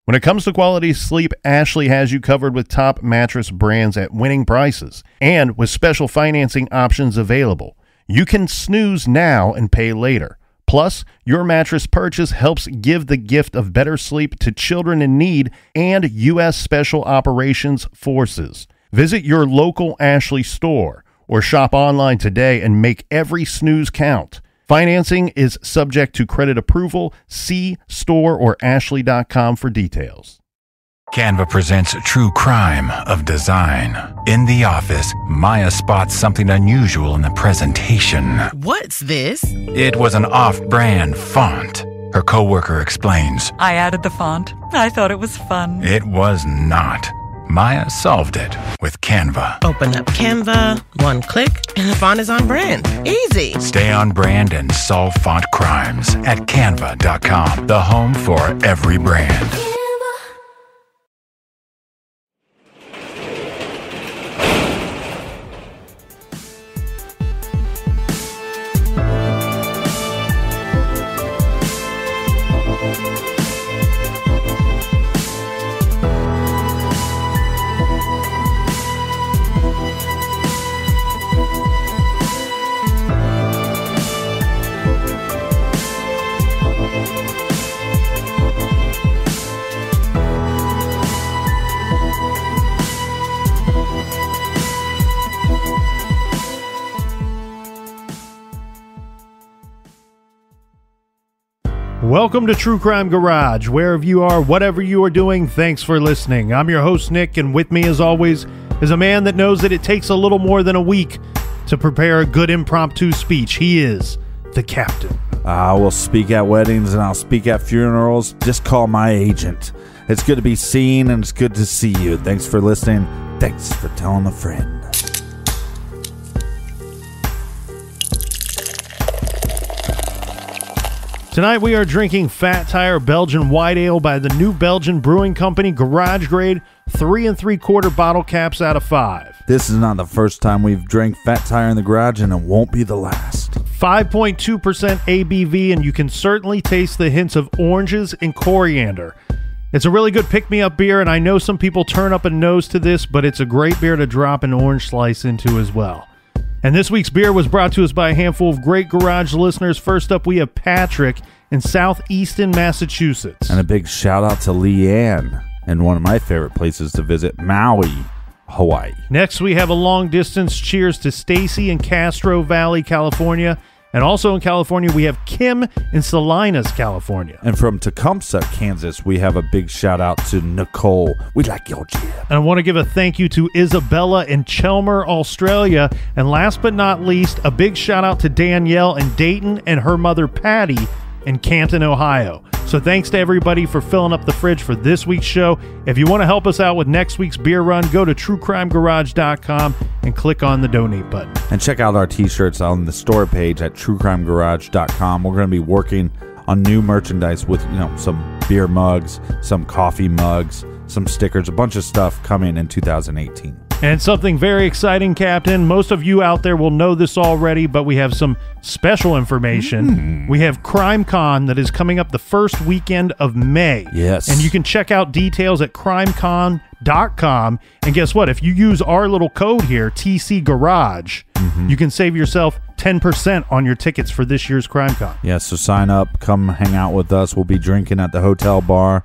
When it comes to quality sleep, Ashley has you covered with top mattress brands at winning prices and with special financing options available. You can snooze now and pay later. Plus, your mattress purchase helps give the gift of better sleep to children in need and U.S. Special Operations Forces. Visit your local Ashley store or shop online today and make every snooze count. Financing is subject to credit approval. See store or ashley.com for details. Canva presents True Crime of Design. In the office, Maya spots something unusual in the presentation. What's this? It was an off-brand font. Her coworker explains. I added the font. I thought it was fun. It was not. Maya solved it with Canva. Open up Canva, one click, and the font is on brand. Easy. Stay on brand and solve font crimes at canva.com, the home for every brand. Welcome to True Crime Garage. Wherever you are, whatever you are doing, thanks for listening. I'm your host, Nick, and with me, as always, is a man that knows that it takes a little more than a week to prepare a good impromptu speech. He is the captain. I will speak at weddings and I'll speak at funerals. Just call my agent. It's good to be seen and it's good to see you. Thanks for listening. Thanks for telling a friend. Tonight we are drinking Fat Tire Belgian White Ale by the New Belgian Brewing Company, garage grade, 3 3/4 bottle caps out of 5. This is not the first time we've drank Fat Tire in the garage, and it won't be the last. 5.2% ABV, and you can certainly taste the hints of oranges and coriander. It's a really good pick-me-up beer, and I know some people turn up a nose to this, but it's a great beer to drop an orange slice into as well. And this week's beer was brought to us by a handful of great garage listeners. First up, we have Patrick in southeastern Massachusetts. And a big shout out to Leanne and one of my favorite places to visit, Maui, Hawaii. Next, we have a long distance cheers to Stacy in Castro Valley, California. And also in California, we have Kim in Salinas, California. And from Tecumseh, Kansas, we have a big shout out to Nicole. We like your jib. And I want to give a thank you to Isabella in Chelmer, Australia. And last but not least, a big shout out to Danielle in Dayton and her mother Patty in Canton, Ohio. So thanks to everybody for filling up the fridge for this week's show. If you want to help us out with next week's beer run, go to truecrimegarage.com and click on the donate button. And check out our t-shirts on the store page at truecrimegarage.com. We're going to be working on new merchandise with, some beer mugs, some coffee mugs, some stickers, a bunch of stuff coming in 2018. And something very exciting, Captain. Most of you out there will know this already, but we have some special information. We have CrimeCon that is coming up the first weekend of May. Yes. And you can check out details at crimecon.com. And guess what? If you use our little code here, TC Garage, you can save yourself 10% on your tickets for this year's CrimeCon. Yeah, so sign up, come hang out with us. We'll be drinking at the hotel bar.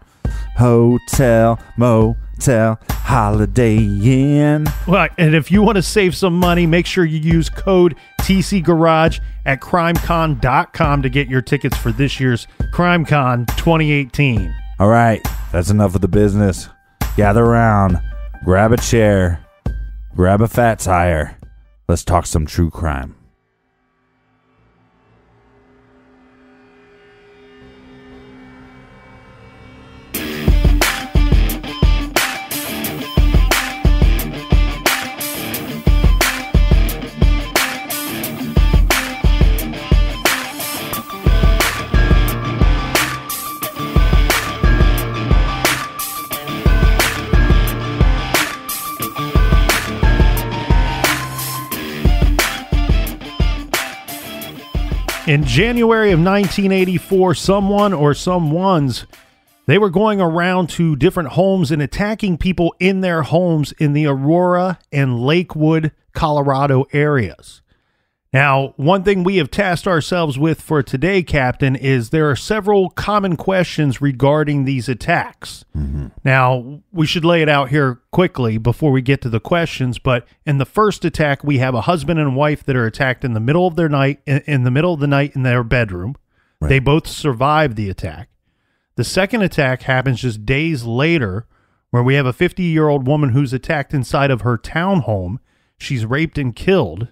Hotel, motel, Holiday Inn. Well, and if you want to save some money, make sure you use code TC Garage at crimecon.com to get your tickets for this year's CrimeCon 2018. All right, that's enough of the business. Gather around, grab a chair, grab a Fat Tire. Let's talk some true crime. In January of 1984, someone or someones, They were going around to different homes and attacking people in their homes in the Aurora and Lakewood, Colorado areas. Now, one thing we have tasked ourselves with for today, Captain, is there are several common questions regarding these attacks. Mm-hmm. Now, we should lay it out here quickly before we get to the questions, but in the first attack, we have a husband and wife that are attacked in the middle of their night, in the middle of the night in their bedroom. Right. They both survive the attack. The second attack happens just days later, where we have a 50-year-old woman who's attacked inside of her townhome. She's raped and killed.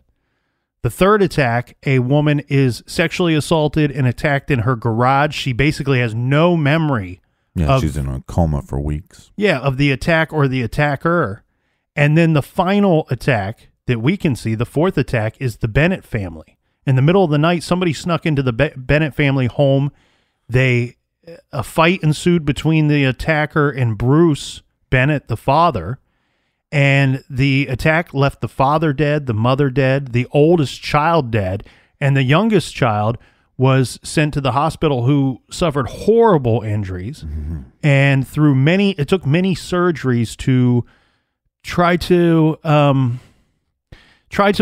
The third attack, a woman is sexually assaulted and attacked in her garage. She basically has no memory. Yeah, she's in a coma for weeks. Yeah, of the attack or the attacker. And then the final attack that we can see, the fourth attack, is the Bennett family. In the middle of the night, somebody snuck into the Bennett family home. A fight ensued between the attacker and Bruce Bennett, the father. And the attack left the father dead, the mother dead, the oldest child dead, and the youngest child was sent to the hospital who suffered horrible injuries. Mm-hmm. And it took many surgeries to try to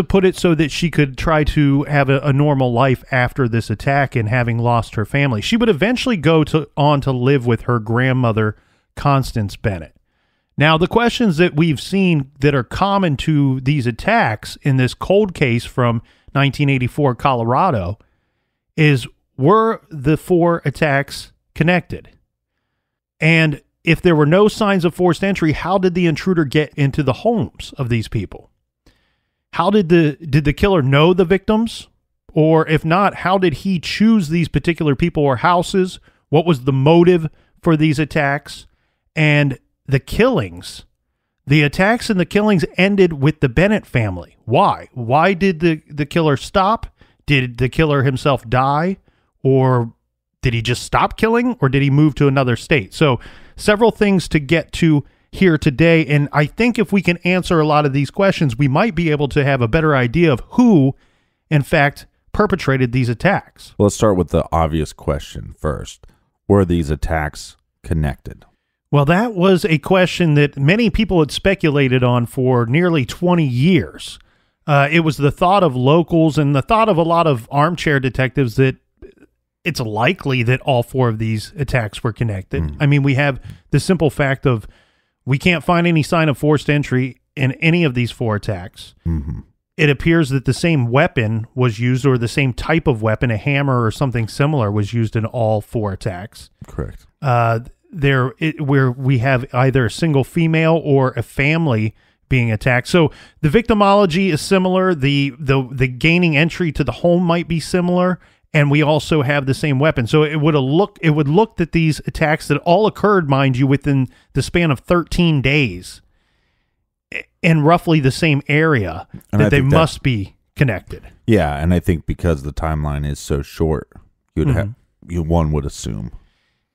put it so that she could try to have a normal life after this attack and having lost her family. She would eventually go on to live with her grandmother, Constance Bennett. Now, the questions that we've seen that are common to these attacks in this cold case from 1984 Colorado is, were the four attacks connected? And if there were no signs of forced entry, how did the intruder get into the homes of these people? How did the killer know the victims? Or if not, how did he choose these particular people or houses? What was the motive for these attacks? And the killings, the attacks and the killings ended with the Bennett family. Why? Why did the killer stop? Did the killer himself die? Or did he just stop killing? Or did he move to another state? So several things to get to here today. And I think if we can answer a lot of these questions, we might be able to have a better idea of who, in fact, perpetrated these attacks. Let's start with the obvious question first. Were these attacks connected? Well, that was a question that many people had speculated on for nearly 20 years. It was the thought of locals and the thought of a lot of armchair detectives that it's likely that all four of these attacks were connected. Mm. I mean, we have the simple fact of we can't find any sign of forced entry in any of these four attacks. Mm-hmm. It appears that the same weapon was used, or the same type of weapon, a hammer or something similar, was used in all four attacks. Correct. Where we have either a single female or a family being attacked. So the victimology is similar. The gaining entry to the home might be similar, and we also have the same weapon. So it would look that these attacks that all occurred, mind you, within the span of 13 days in roughly the same area, and that they must be connected. Yeah, and I think because the timeline is so short, one would assume.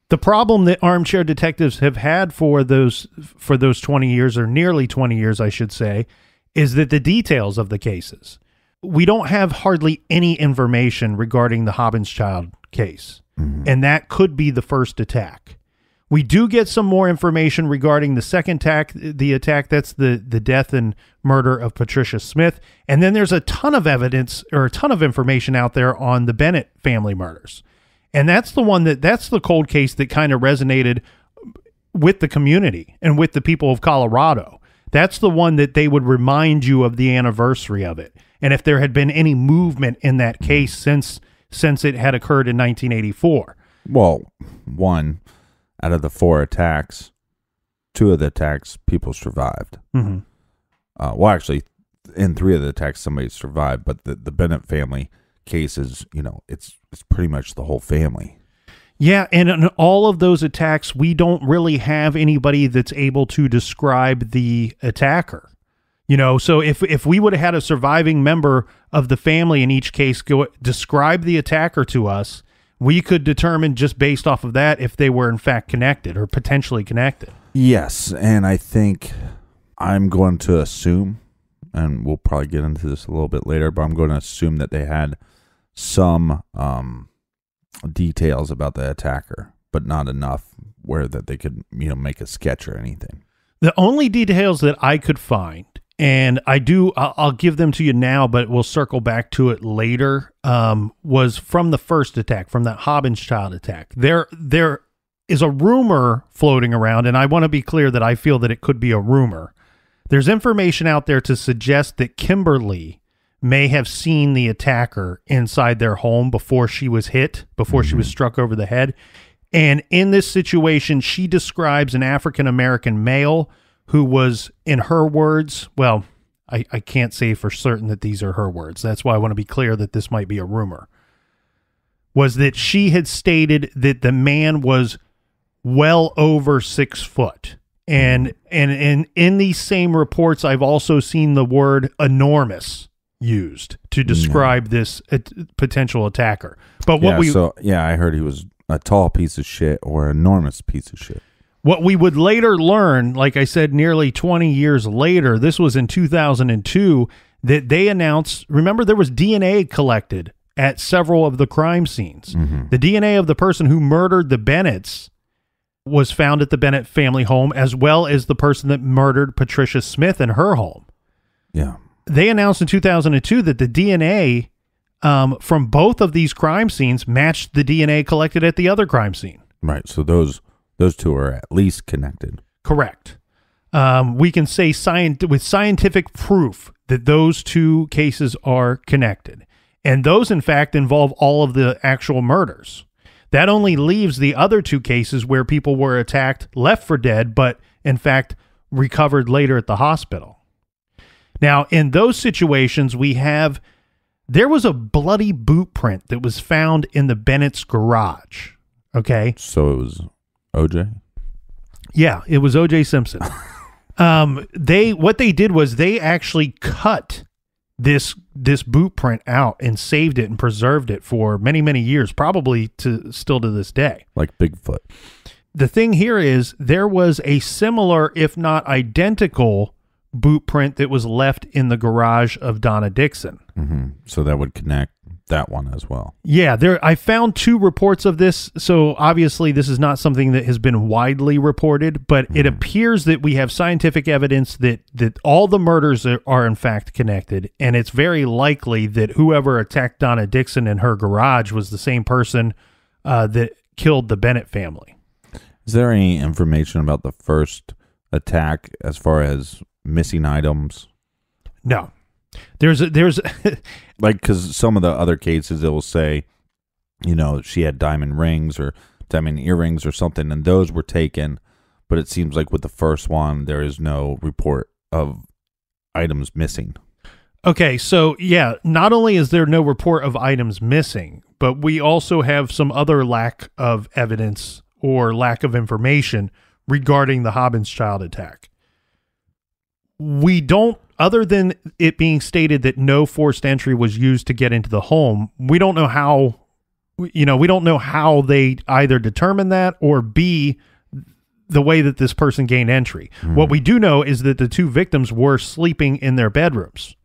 The problem that armchair detectives have had for those 20 years, or nearly 20 years, I should say, is that the details of the cases. We don't have hardly any information regarding the Hobbinschild case, and that could be the first attack. We do get some more information regarding the second attack, that's the death and murder of Patricia Smith, and then there's a ton of evidence or a ton of information out there on the Bennett family murders. And that's the cold case that kind of resonated with the community and with the people of Colorado. That's the one that they would remind you of the anniversary of it. And if there had been any movement in that case since it had occurred in 1984. Well, one out of the four attacks, two of the attacks, people survived. Mm-hmm. Well, actually, in three of the attacks, somebody survived. But the Bennett family case is, it's pretty much the whole family. Yeah, and in all of those attacks, we don't really have anybody that's able to describe the attacker. So if we would have had a surviving member of the family in each case describe the attacker to us, we could determine just based off of that if they were in fact connected or potentially connected. Yes, and I think I'm going to assume, and we'll probably get into this a little bit later, but I'm going to assume that they had some details about the attacker. but not enough where that they could, make a sketch or anything. The only details that I could find, and I'll give them to you now, but we'll circle back to it later, was from the first attack, from that Hobbinschild attack. There is a rumor floating around, and I want to be clear that I feel that it could be a rumor. There's information out there to suggest that Kimberly may have seen the attacker inside their home before she was hit, before she was struck over the head. And in this situation, she describes an African-American male who was, in her words, well, I can't say for certain that these are her words. That's why I want to be clear that this might be a rumor, was that she had stated that the man was well over 6 foot. And in these same reports, I've also seen the word enormous used to describe this potential attacker. But I heard he was a tall piece of shit or an enormous piece of shit. What we would later learn, like I said, nearly 20 years later, this was in 2002, that they announced, remember there was DNA collected at several of the crime scenes. Mm-hmm. The DNA of the person who murdered the Bennetts was found at the Bennett family home, as well as the person that murdered Patricia Smith in her home. Yeah. They announced in 2002 that the DNA from both of these crime scenes matched the DNA collected at the other crime scene. Right. So those two are at least connected. Correct. We can say with scientific proof that those two cases are connected. And those, in fact, involve all of the actual murders. That only leaves the other two cases where people were attacked, left for dead, but in fact recovered later at the hospital. Now, in those situations, there was a bloody boot print that was found in the Bennett's garage. Okay. So it was OJ? Yeah, it was OJ Simpson. What they did was they actually cut this boot print out and saved it and preserved it for many, many years, probably still to this day. Like Bigfoot. The thing here is there was a similar, if not identical, boot print that was left in the garage of Donna Dixon. Mm-hmm. So that would connect that one as well. Yeah, I found 2 reports of this. So obviously this is not something that has been widely reported, but it appears that we have scientific evidence that all the murders are in fact connected. And it's very likely that whoever attacked Donna Dixon in her garage was the same person that killed the Bennett family. Is there any information about the first attack as far as missing items? No. There's like, because some of the other cases it will say, she had diamond rings or diamond earrings or something, and those were taken. But it seems like with the first one, there is no report of items missing. Okay, so yeah, not only is there no report of items missing, but we also have some other lack of evidence or lack of information regarding the Hobbinschild attack. We don't, other than it being stated that no forced entry was used to get into the home, we don't know how, we don't know how they either determined that or B, the way that this person gained entry. Mm-hmm. What we do know is that the 2 victims were sleeping in their bedrooms.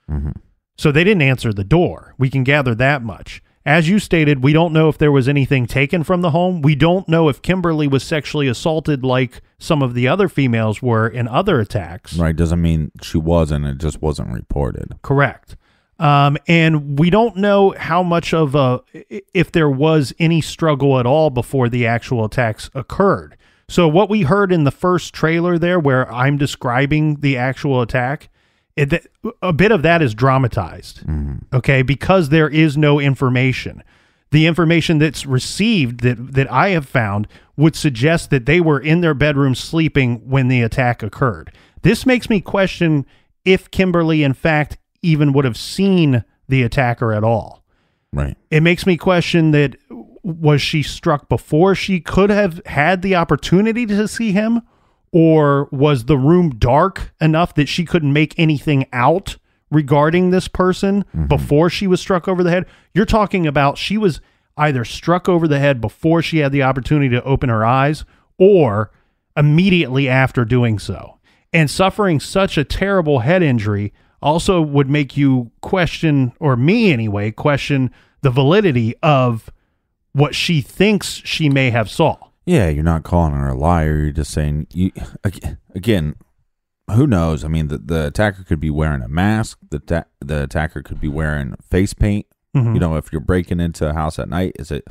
Mm-hmm. So they didn't answer the door. We can gather that much. As you stated, we don't know if there was anything taken from the home. We don't know if Kimberly was sexually assaulted like some of the other females were in other attacks. Right. Doesn't mean she wasn't. It just wasn't reported. Correct. And we don't know how much of if there was any struggle at all before the actual attacks occurred. So what we heard in the first trailer there where I'm describing the actual attack, a bit of that is dramatized, okay, because there is no information. The information that's received that I have found would suggest that they were in their bedroom sleeping when the attack occurred. This makes me question if Kimberly, in fact, even would have seen the attacker at all. Right. It makes me question that, was she struck before she could have had the opportunity to see him? Or was the room dark enough that she couldn't make anything out regarding this person before she was struck over the head? You're talking about she was either struck over the head before she had the opportunity to open her eyes or immediately after doing so. And suffering such a terrible head injury also would make you question, or me anyway, question the validity of what she thinks she may have saw. Yeah, you're not calling her a liar. You're just saying, again, who knows? I mean, the attacker could be wearing a mask. The attacker could be wearing face paint. Mm-hmm. You know, if you're breaking into a house at night, is it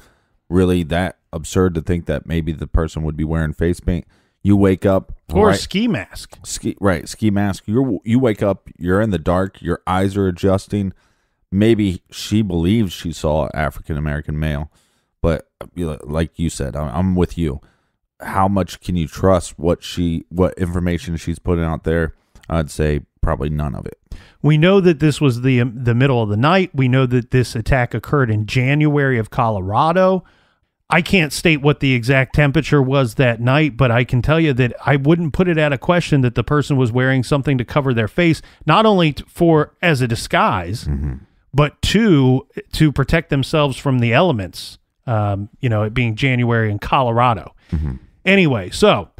really that absurd to think that maybe the person would be wearing face paint? You wake up. Or a ski mask. Ski mask. You wake up, you're in the dark, your eyes are adjusting. Maybe she believes she saw an African-American male. But like you said, I'm with you. How much can you trust what information she's putting out there? I'd say probably none of it. We know that this was the middle of the night. We know that this attack occurred in January of Colorado. I can't state what the exact temperature was that night, but I can tell you that I wouldn't put it at a question that the person was wearing something to cover their face, not only as a disguise, but to protect themselves from the elements. It being January in Colorado. Anyway, so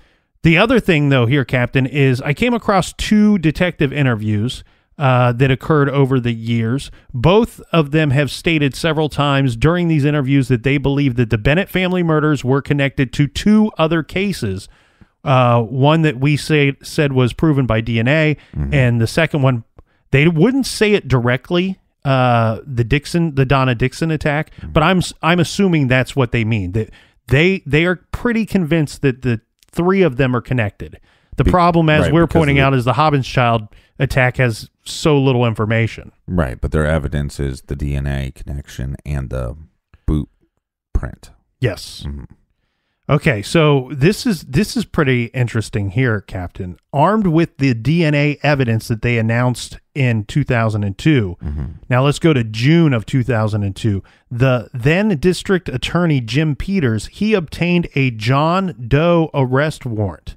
the other thing, though, here, Captain, is I came across 2 detective interviews that occurred over the years. Both of them have stated several times during these interviews that they believe that the Bennett family murders were connected to 2 other cases. One that we said was proven by DNA, and the second one, they wouldn't say it directly, the Donna Dixon attack, but I'm assuming that's what they mean. That they are pretty convinced that the 3 of them are connected. The problem, as we're pointing out, is the Hobbinschild attack has so little information. Right, but their evidence is the DNA connection and the boot print. Yes. Okay, so this is pretty interesting here, Captain. Armed with the DNA evidence that they announced in 2002. Now let's go to June of 2002. The then district attorney, Jim Peters, he obtained a John Doe arrest warrant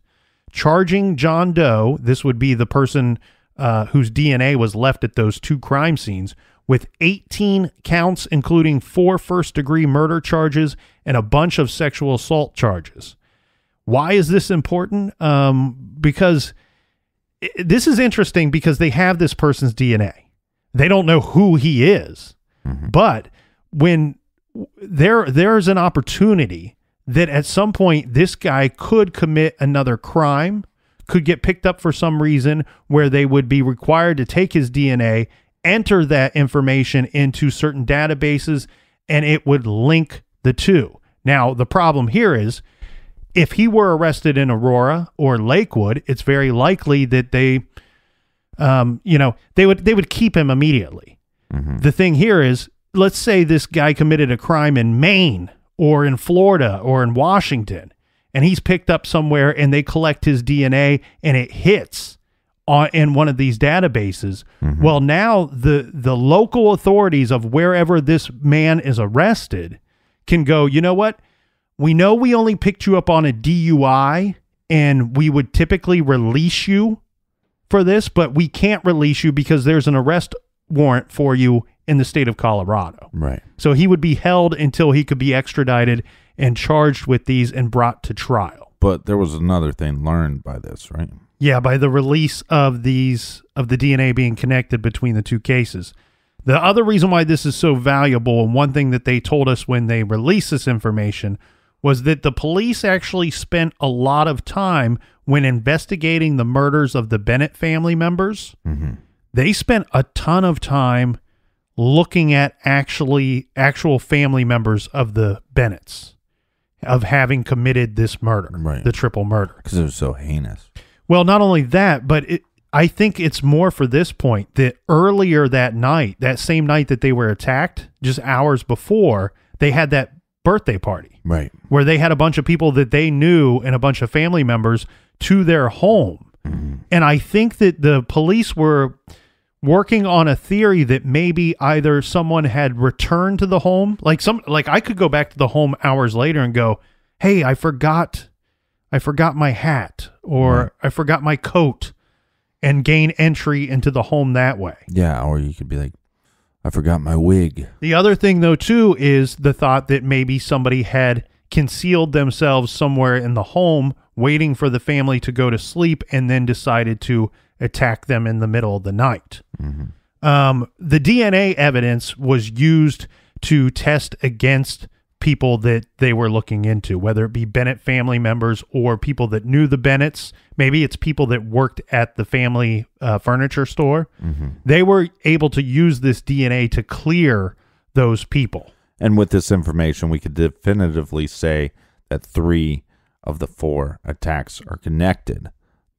charging John Doe, this would be the person whose DNA was left at those 2 crime scenes, with 18 counts, including 4 first-degree murder charges and a bunch of sexual assault charges. Why is this important? Because this is interesting because they have this person's DNA. They don't know who he is. But when there's an opportunity that at some point this guy could commit another crime, could get picked up for some reason where they would be required to take his DNA, enter that information into certain databases, and it would link the 2. Now, the problem here is if he were arrested in Aurora or Lakewood, it's very likely that they would keep him immediately. The thing here is, let's say this guy committed a crime in Maine or in Florida or in Washington, and he's picked up somewhere and they collect his DNA and it hits in one of these databases. Well, now the local authorities of wherever this man is arrested can go, you know what? We know we only picked you up on a DUI and we would typically release you for this, but we can't release you because there's an arrest warrant for you in the state of Colorado. Right. So he would be held until he could be extradited and charged with these and brought to trial. But there was another thing learned by this, right? Yeah, by the release of the DNA being connected between the 2 cases. The other reason why this is so valuable, and one thing that they told us when they released this information, was that the police actually spent a lot of time when investigating the murders of the Bennett family members. They spent a ton of time looking at actual family members of the Bennetts, of having committed this murder, the triple murder. Because it was so heinous. Well, not only that, but I think it's more for this point that earlier that night, that same night that they were attacked, just hours before, they had that birthday party. Right. Where they had a bunch of people that they knew and a bunch of family members to their home. And I think that the police were working on a theory that maybe either someone had returned to the home, like I could go back to the home hours later and go, hey, I forgot my hat, or I forgot my coat, and gain entry into the home that way. Yeah, or you could be like, I forgot my wig. The other thing, though, too, is the thought that maybe somebody had concealed themselves somewhere in the home, waiting for the family to go to sleep, and then decided to attack them in the middle of the night. The DNA evidence was used to test against people that they were looking into, whether it be Bennett family members or people that knew the Bennetts. Maybe it's people that worked at the family furniture store. They were able to use this DNA to clear those people. And with this information, we could definitively say that 3 of the 4 attacks are connected.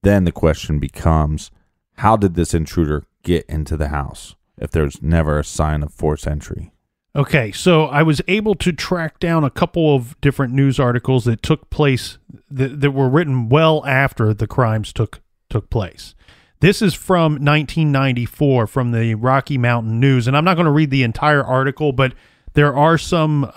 Then the question becomes, how did this intruder get into the house if there's never a sign of forced entry? Okay, so I was able to track down a couple of different news articles that took place that were written well after the crimes took place. This is from 1994 from the Rocky Mountain News, and I'm not going to read the entire article, but there are some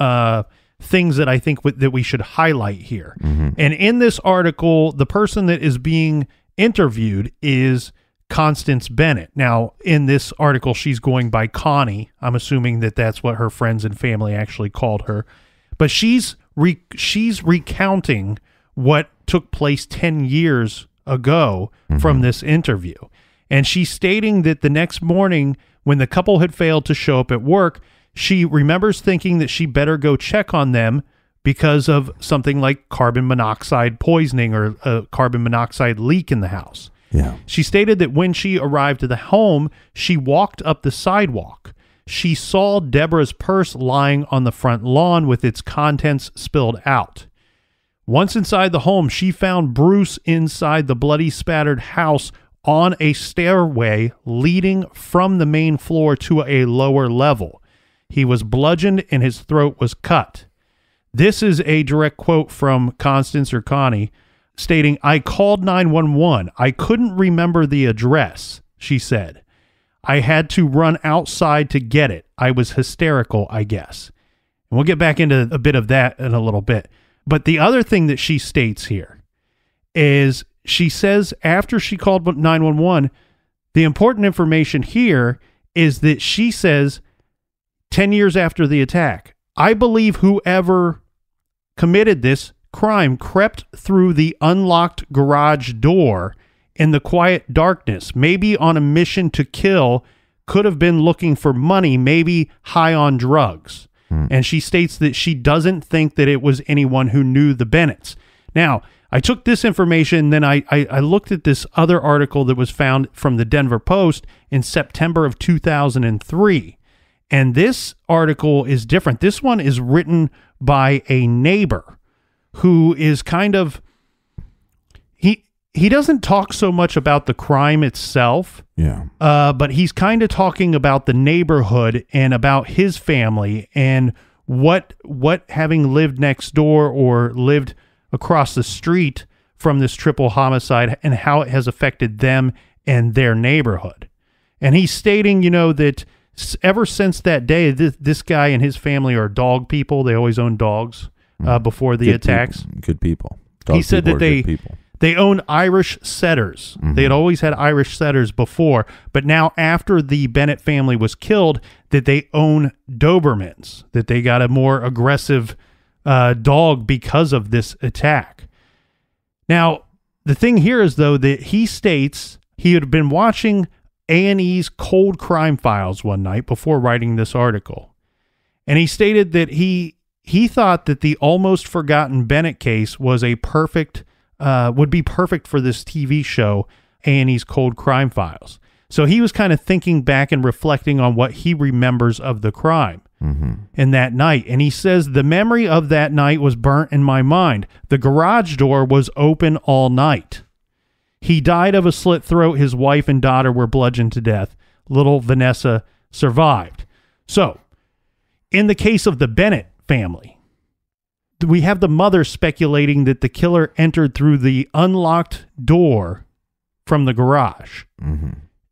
things that I think that we should highlight here. And in this article, the person that is being interviewed is Constance Bennett. Now, in this article, she's going by Connie. I'm assuming that that's what her friends and family actually called her. But she's recounting what took place 10 years ago from this interview. And she's stating that the next morning, when the couple had failed to show up at work, she remembers thinking that she better go check on them because of something like carbon monoxide poisoning or a carbon monoxide leak in the house. Yeah. She stated that when she arrived at the home, she walked up the sidewalk. She saw Deborah's purse lying on the front lawn with its contents spilled out. Once inside the home, she found Bruce inside the bloody, spattered house on a stairway leading from the main floor to a lower level. He was bludgeoned and his throat was cut. This is a direct quote from Constance or Connie, stating, "I called 911. I couldn't remember the address," she said. "I had to run outside to get it. I was hysterical, I guess." And we'll get back into a bit of that in a little bit. But the other thing that she states here is she says after she called 911, the important information here is that she says 10 years after the attack, "I believe whoever committed this crime crept through the unlocked garage door in the quiet darkness, maybe on a mission to kill, could have been looking for money, maybe high on drugs." And she states that she doesn't think that it was anyone who knew the Bennetts. Now, I took this information, then I looked at this other article that was found from the Denver Post in September of 2003. And this article is different. This one is written by a neighbor who is kind of, he doesn't talk so much about the crime itself. Yeah. But he's kind of talking about the neighborhood and about his family and what having lived next door or lived across the street from this triple homicide and how it has affected them and their neighborhood. And he's stating, that ever since that day, this guy and his family are dog people. They always own dogs before the attacks. Good people. He said that they own Irish setters. They had always had Irish setters before, but now after the Bennett family was killed, that they own Dobermans, that they got a more aggressive dog because of this attack. Now, the thing here is, though, that he states he had been watching A&E's Cold Crime Files one night before writing this article. And he stated that he thought that the almost forgotten Bennett case was would be perfect for this TV show, A&E's Cold Crime Files. So he was kind of thinking back and reflecting on what he remembers of the crime in that night. And he says, "The memory of that night was burnt in my mind. The garage door was open all night. He died of a slit throat. His wife and daughter were bludgeoned to death. Little Vanessa survived." So, in the case of the Bennett family, we have the mother speculating that the killer entered through the unlocked door from the garage.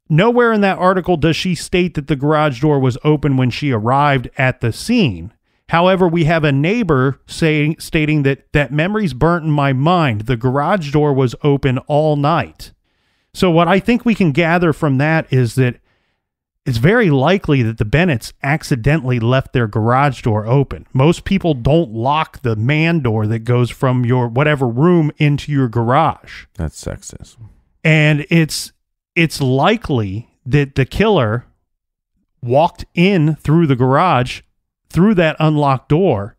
Nowhere in that article does she state that the garage door was open when she arrived at the scene. However, we have a neighbor stating that memory's burnt in my mind. The garage door was open all night. So what I think we can gather from that is that it's very likely that the Bennetts accidentally left their garage door open. Most people don't lock the man door that goes from your whatever room into your garage. That's sexist. And it's likely that the killer walked in through the garage, through that unlocked door,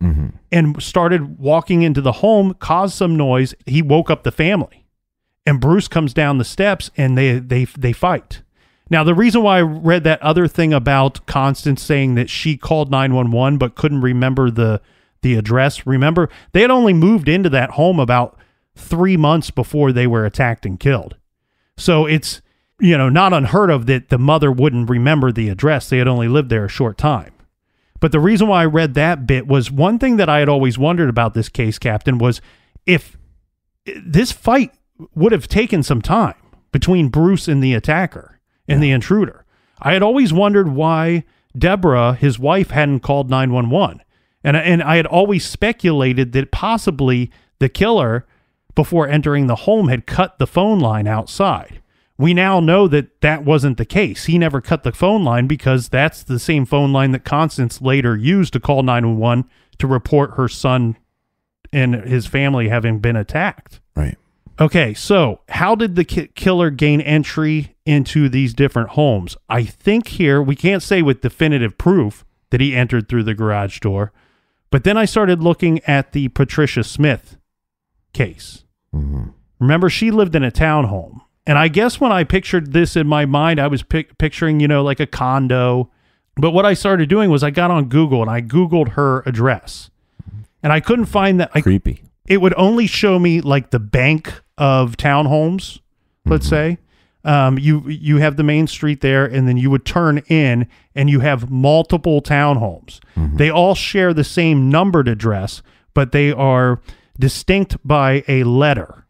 and started walking into the home, caused some noise. He woke up the family, and Bruce comes down the steps, and they fight. Now, the reason why I read that other thing about Constance saying that she called 911 but couldn't remember the address, remember, they had only moved into that home about 3 months before they were attacked and killed. So it's, not unheard of that the mother wouldn't remember the address. They had only lived there a short time. But the reason why I read that bit was one thing that I had always wondered about this case, Captain, was if this fight would have taken some time between Bruce and the attacker and the intruder. I had always wondered why Deborah, his wife, hadn't called 911. And I had always speculated that possibly the killer, before entering the home, had cut the phone line outside. We now know that that wasn't the case. He never cut the phone line because that's the same phone line that Constance later used to call 911 to report her son and his family having been attacked. Right. Okay, so how did the killer gain entry into these different homes? I think here, we can't say with definitive proof that he entered through the garage door, but then I started looking at the Patricia Smith case. Mm-hmm. Remember, she lived in a townhome. And I guess when I pictured this in my mind, I was picturing, like a condo. But what I started doing was I got on Google and I Googled her address. And I couldn't find that. Creepy. It would only show me like the bank of townhomes, let's say. You have the main street there, and then you would turn in and you have multiple townhomes. Mm-hmm. They all share the same numbered address, but they are distinct by a letter.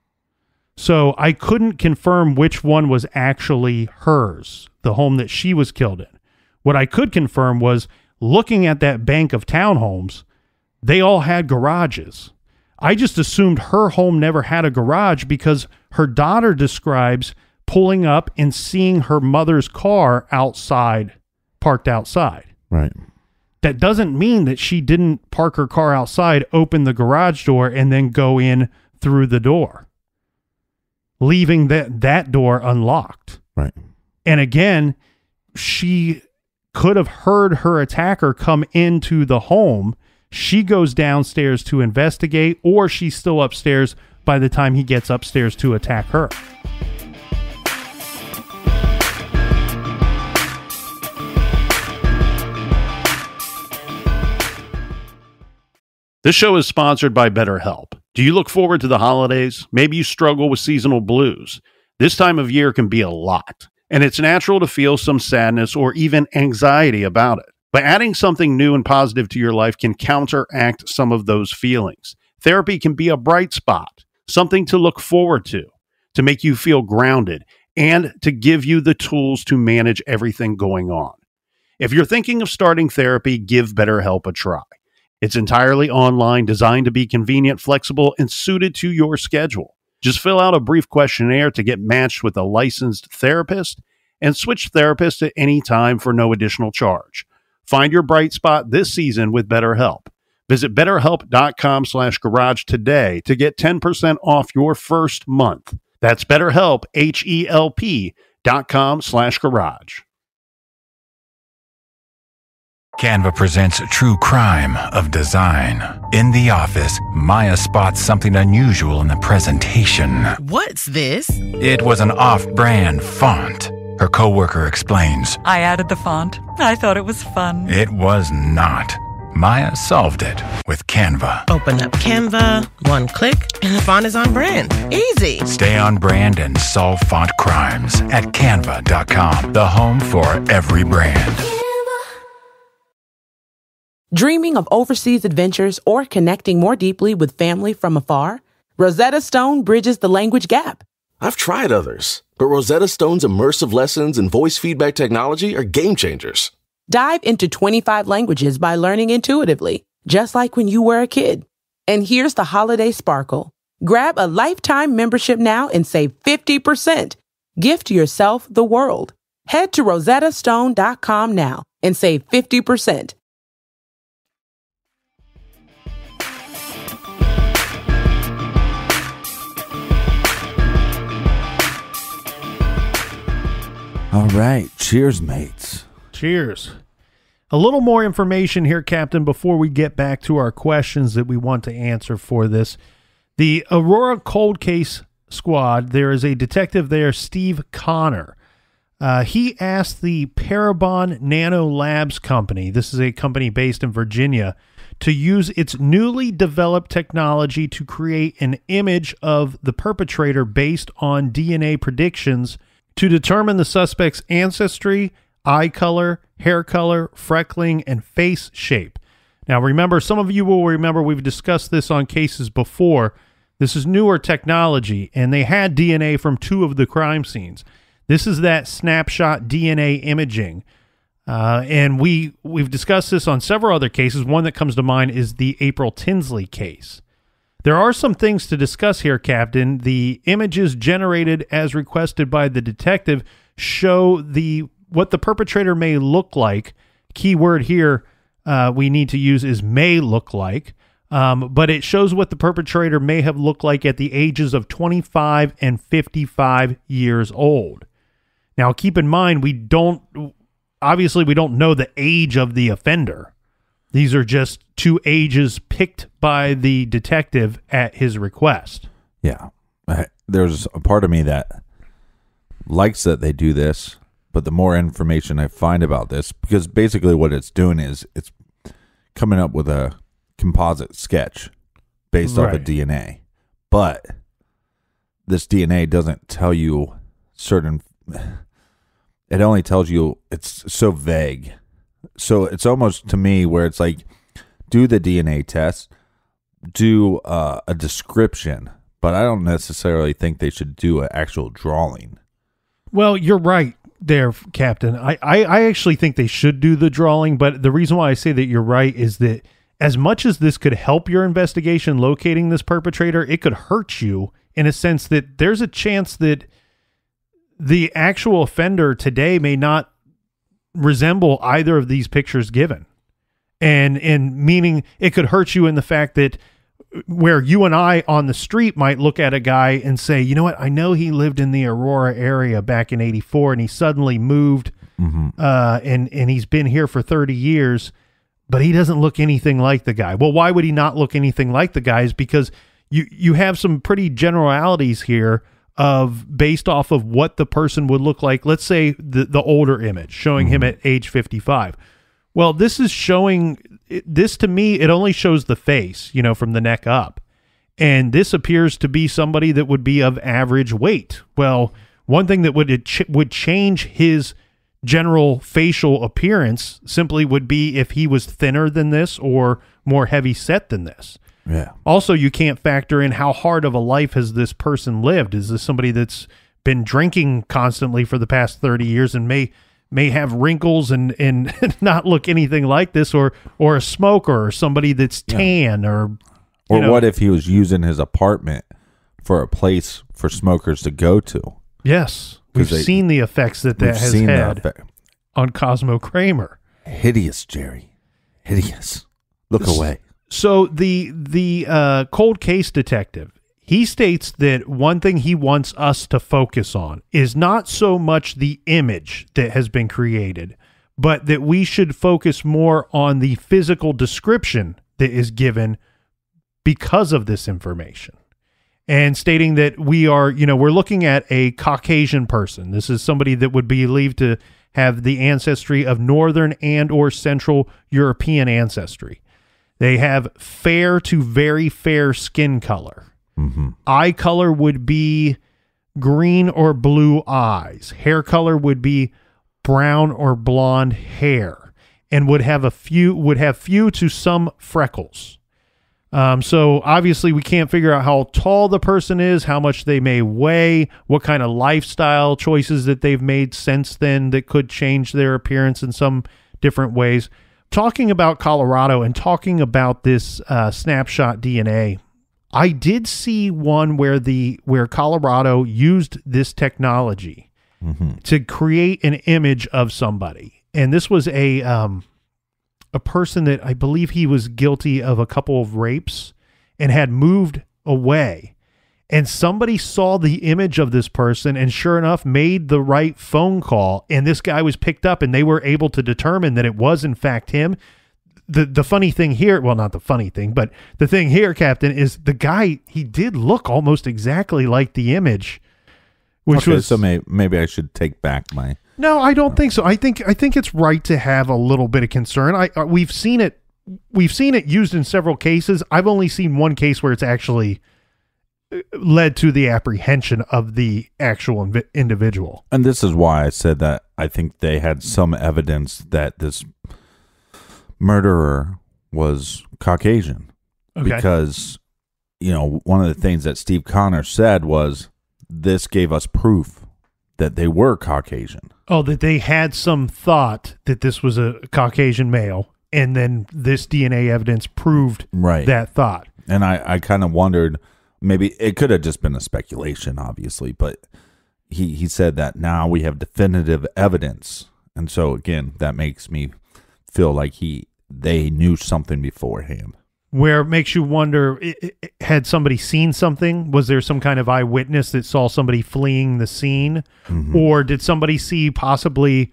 So I couldn't confirm which one was actually hers, the home that she was killed in. What I could confirm was, looking at that bank of townhomes, they all had garages. I just assumed her home never had a garage because her daughter describes pulling up and seeing her mother's car outside, parked outside. Right. That doesn't mean that she didn't park her car outside, open the garage door, and then go in through the door, leaving that door unlocked. Right. And again, she could have heard her attacker come into the home. She goes downstairs to investigate, or she's still upstairs by the time he gets upstairs to attack her. This show is sponsored by BetterHelp. Do you look forward to the holidays? Maybe you struggle with seasonal blues. This time of year can be a lot, and it's natural to feel some sadness or even anxiety about it. But adding something new and positive to your life can counteract some of those feelings. Therapy can be a bright spot, something to look forward to make you feel grounded, and to give you the tools to manage everything going on. If you're thinking of starting therapy, give BetterHelp a try. It's entirely online, designed to be convenient, flexible, and suited to your schedule. Just fill out a brief questionnaire to get matched with a licensed therapist and switch therapists at any time for no additional charge. Find your bright spot this season with BetterHelp. Visit BetterHelp.com/garage today to get 10% off your first month. That's BetterHelp, HELP.com/garage. Canva presents True Crime of Design. In the office, Maya spots something unusual in the presentation. What's this? It was an off-brand font. Her coworker explains. I added the font. I thought it was fun. It was not. Maya solved it with Canva. Open up Canva, one click, and the font is on brand. Easy. Stay on brand and solve font crimes at canva.com, the home for every brand. Dreaming of overseas adventures or connecting more deeply with family from afar? Rosetta Stone bridges the language gap. I've tried others, but Rosetta Stone's immersive lessons and voice feedback technology are game changers. Dive into 25 languages by learning intuitively, just like when you were a kid. And here's the holiday sparkle. Grab a lifetime membership now and save 50%. Gift yourself the world. Head to rosettastone.com now and save 50%. All right. Cheers, mates. Cheers. A little more information here, Captain, before we get back to our questions that we want to answer for this. The Aurora Cold Case Squad, there is a detective there, Steve Connor. He asked the Parabon Nano Labs company, this is a company based in Virginia, to use its newly developed technology to create an image of the perpetrator based on DNA predictions to determine the suspect's ancestry, eye color, hair color, freckling, and face shape. Now remember, some of you will remember we've discussed this on cases before. This is newer technology, and they had DNA from 2 of the crime scenes. This is that snapshot DNA imaging. And we've discussed this on several other cases. One that comes to mind is the April Tinsley case. There are some things to discuss here, Captain. The images generated as requested by the detective show what the perpetrator may look like. Key word here we need to use is may look like. But it shows what the perpetrator may have looked like at the ages of 25 and 55 years old. Now, keep in mind, we don't know the age of the offender. These are just 2 ages picked by the detective at his request. Yeah. There's a part of me that likes that they do this, but the more information I find about this, because basically what it's doing is it's coming up with a composite sketch based off of DNA. But this DNA doesn't tell you certain... It only tells you, it's so vague. So it's almost to me where it's like, do the DNA test, do a description, but I don't necessarily think they should do an actual drawing. Well, you're right there, Captain. I actually think they should do the drawing, but the reason why I say that you're right is that as much as this could help your investigation locating this perpetrator, it could hurt you in a sense that there's a chance that the actual offender today may not resemble either of these pictures given. And meaning it could hurt you in the fact that where you and I on the street might look at a guy and say, you know what, I know he lived in the Aurora area back in 84 and he suddenly moved and he's been here for 30 years, but he doesn't look anything like the guy. Well, why would he not look anything like the guy? Is because you have some pretty generalities here based off of what the person would look like. Let's say the older image showing him at age 55. Well, this is showing this to me. It only shows the face, from the neck up. And this appears to be somebody that would be of average weight. Well, one thing that would change his general facial appearance simply would be if he was thinner than this or more heavy set than this. Yeah. Also, you can't factor in how hard of a life has this person lived. Is this somebody that's been drinking constantly for the past 30 years and may have wrinkles and not look anything like this, or a smoker, or somebody that's tan, or what if he was using his apartment for a place for smokers to go to? Yes, we've seen the effects that has had on Cosmo Kramer. Hideous, Jerry. Hideous. Look away. So the cold case detective, he states that one thing he wants us to focus on is not so much the image that has been created, but that we should focus more on the physical description that is given because of this information. And stating that we're looking at a Caucasian person. This is somebody that would be believed to have the ancestry of Northern and or Central European ancestry. They have fair to very fair skin color. Eye color would be green or blue eyes. Hair color would be brown or blonde hair, and would have few to some freckles. So obviously we can't figure out how tall the person is, how much they may weigh, what kind of lifestyle choices that they've made since then that could change their appearance in some different ways. Talking about Colorado and talking about this snapshot DNA, I did see one where Colorado used this technology to create an image of somebody, and this was a person that I believe he was guilty of a couple of rapes and had moved away, and somebody saw the image of this person and sure enough made the right phone call, and this guy was picked up and they were able to determine that it was in fact him. The funny thing here, well, not the funny thing, but the thing here, Captain, is the guy, he did look almost exactly like the image, which was... So maybe I should take back my... No, I don't think so. I think it's right to have a little bit of concern. We've seen it used in several cases. I've only seen one case where it's actually led to the apprehension of the actual individual. And this is why I said that I think they had some evidence that this murderer was Caucasian. Okay. Because, one of the things that Steve Connor said was this gave us proof that they were Caucasian. Oh, that they had some thought that this was a Caucasian male, and then this DNA evidence proved that thought. And I kind of wondered, maybe it could have just been a speculation, obviously, but he said that now we have definitive evidence. And so, again, that makes me feel like they knew something beforehand. Where it makes you wonder, had somebody seen something? Was there some kind of eyewitness that saw somebody fleeing the scene? Mm-hmm. Or did somebody see possibly,